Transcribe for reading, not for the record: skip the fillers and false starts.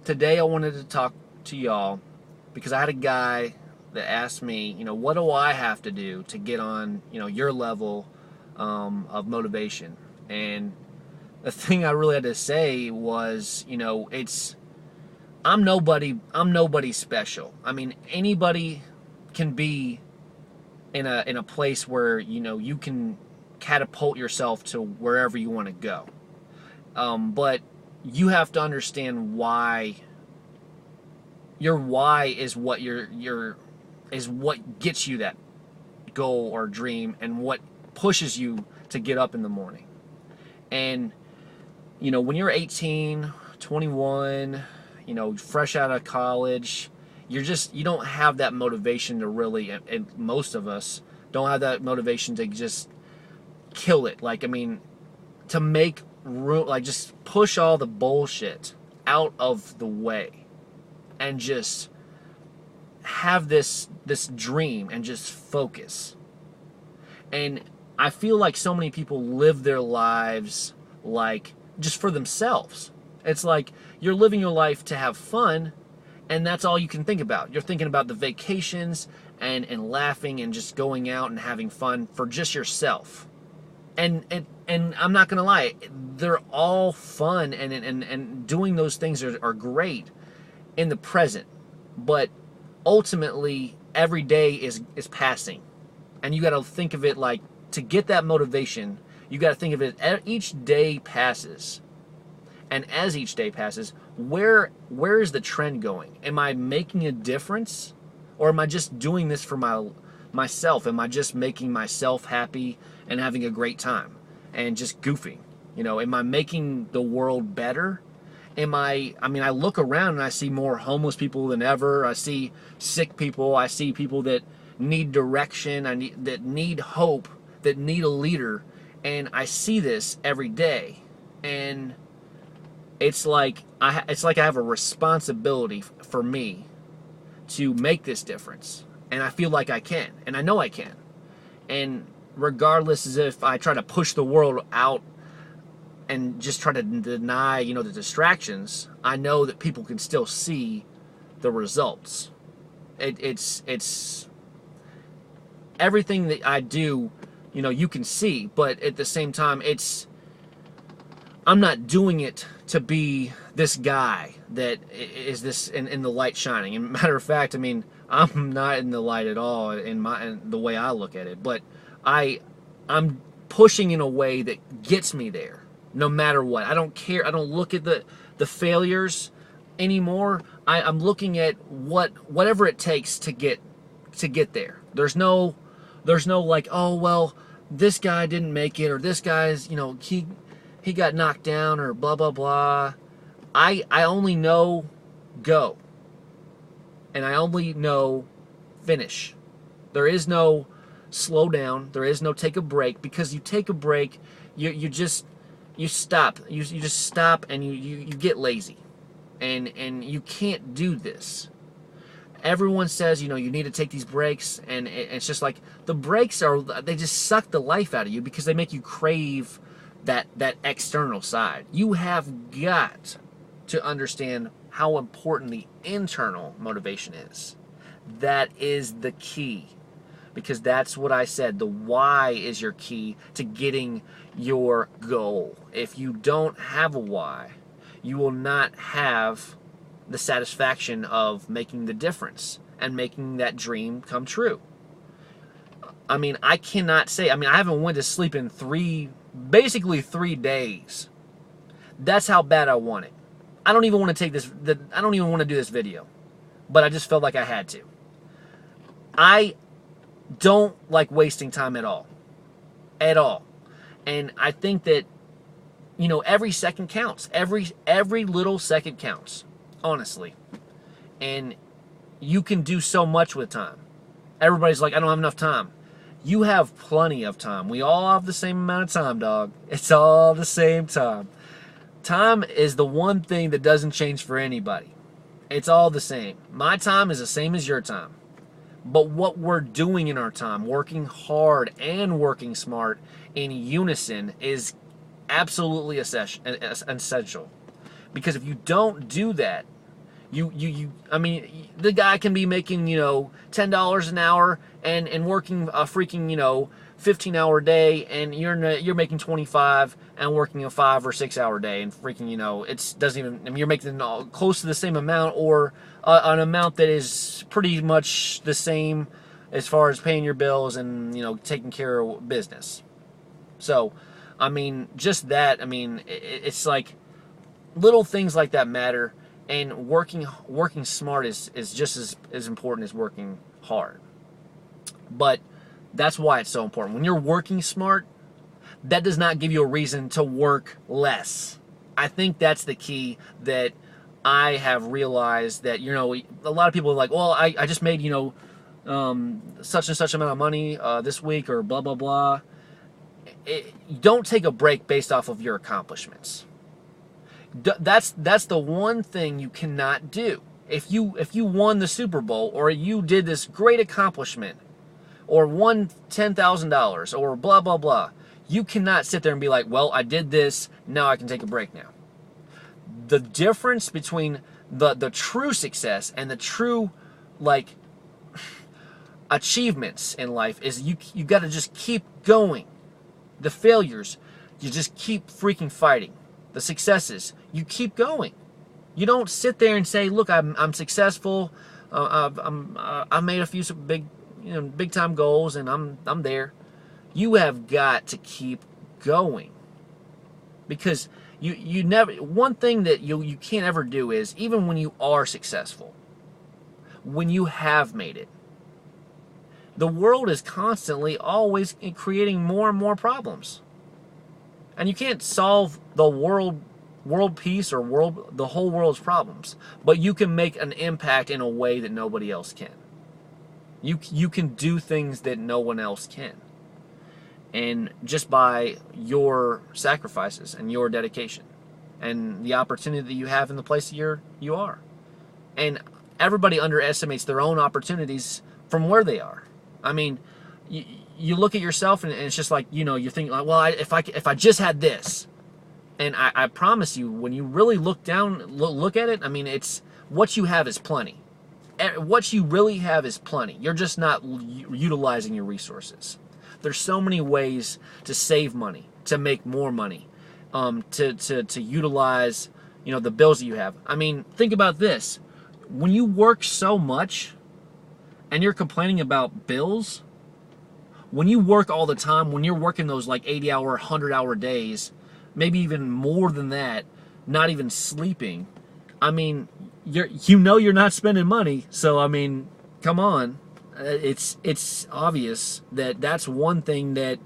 today I wanted to talk to y'all because I had a guy that asked me, what do I have to do to get on, your level of motivation? And the thing I really had to say was, I'm nobody special. I mean, anybody can be in a place where you can catapult yourself to wherever you want to go. But you have to understand why. Your why is what is what gets you that goal or dream, and what pushes you to get up in the morning. And when you're 18, 21, fresh out of college, you don't have that motivation to really, and most of us don't have that motivation to just kill it. To make room, just push all the bullshit out of the way and just have this dream and just focus. And I feel like so many people live their lives like just for themselves. It's like you're living your life to have fun, and that's all you can think about. You're thinking about the vacations and laughing and just going out and having fun for just yourself. And I'm not gonna lie, they're all fun, and doing those things are great in the present, but ultimately every day is passing, and you got to think of it like, to get that motivation, you got to think of it, each day passes, and as each day passes, where is the trend going? Am I making a difference, or am I just doing this for myself? Am I just making myself happy and having a great time and just goofing? Am I making the world better? I look around and I see more homeless people than ever. I see sick people. I see people that need direction. That need hope. That need a leader. And I see this every day. And it's like I have a responsibility for me to make this difference. And I feel like I can. And I know I can. And regardless, as if I try to push the world out and just try to deny, the distractions, I know that people can still see the results. It's everything that I do, you can see, but at the same time, I'm not doing it to be this guy that is this in the light shining. And matter of fact, I'm not in the light at all in the way I look at it, but I'm pushing in a way that gets me there. No matter what. I don't care. I don't look at the failures anymore. I'm looking at whatever it takes to get there. There's no like, oh well, this guy didn't make it, or this guy's, he got knocked down, or blah blah blah. I only know go. And I only know finish. There is no slow down. There is no take a break, because you take a break, you stop. You just stop, and you get lazy, and you can't do this. Everyone says, you need to take these breaks, and it's just like the breaks they just suck the life out of you, because they make you crave that external side. You have got to understand how important the internal motivation is. That is the key. Because that's what I said. The why is your key to getting your goal. If you don't have a why, you will not have the satisfaction of making the difference and making that dream come true. I cannot say, I haven't went to sleep in basically 3 days. That's how bad I want it. I don't even want to do this video, but I just felt like I had to. I don't like wasting time at all. And I think that, every second counts. Every little second counts, honestly. And you can do so much with time. Everybody's like, I don't have enough time. You have plenty of time. We all have the same amount of time, dog. It's all the same time. Time is the one thing that doesn't change for anybody. It's all the same. My time is the same as your time. But what we're doing in our time, working hard and working smart in unison, is absolutely essential. Because if you don't do that, I mean, the guy can be making, $10 an hour and working a freaking, 15-hour day, and you're making 25 and working a 5 or 6 hour day, and freaking, it's doesn't even, I mean, you're making close to the same amount, or an amount that is pretty much the same as far as paying your bills and, taking care of business. So, I mean, just that, I mean, it's like little things like that matter, and working smart is just as important as working hard. But that's why it's so important. When you're working smart, that does not give you a reason to work less. I think that's the key that I have realized, that, a lot of people are like, well, I just made, such and such amount of money this week, or blah, blah, blah. Don't take a break based off of your accomplishments. That's the one thing you cannot do. If you won the Super Bowl, or you did this great accomplishment, or won $10,000, or blah, blah, blah, you cannot sit there and be like, well, I did this, now I can take a break now. The difference between the true success and the true, like, achievements in life is you got to just keep going. The failures, you just keep freaking fighting. The successes, you keep going. You don't sit there and say, look, I'm successful, I made a few big time goals, and I'm there. You have got to keep going, because you never, one thing that you can't ever do is, even when you are successful, when you have made it, the world is constantly always creating more and more problems, and you can't solve the world peace, or the whole world's problems, but you can make an impact in a way that nobody else can. You can do things that no one else can, and just by your sacrifices and your dedication and the opportunity that you have in the place that you are. And everybody underestimates their own opportunities from where they are. I mean, you look at yourself, and it's just like, you think, like, well, if I just had this. And I promise you, when you really look at it, I mean, it's what you have is plenty. What you really have is plenty. You're just not utilizing your resources. There's so many ways to save money, to make more money, to utilize, the bills that you have. I mean, think about this. When you work so much and you're complaining about bills, when you work all the time, when you're working those like 80-hour, 100-hour days, maybe even more than that, not even sleeping, I mean, you're not spending money. So, I mean, come on. It's obvious that that's one thing that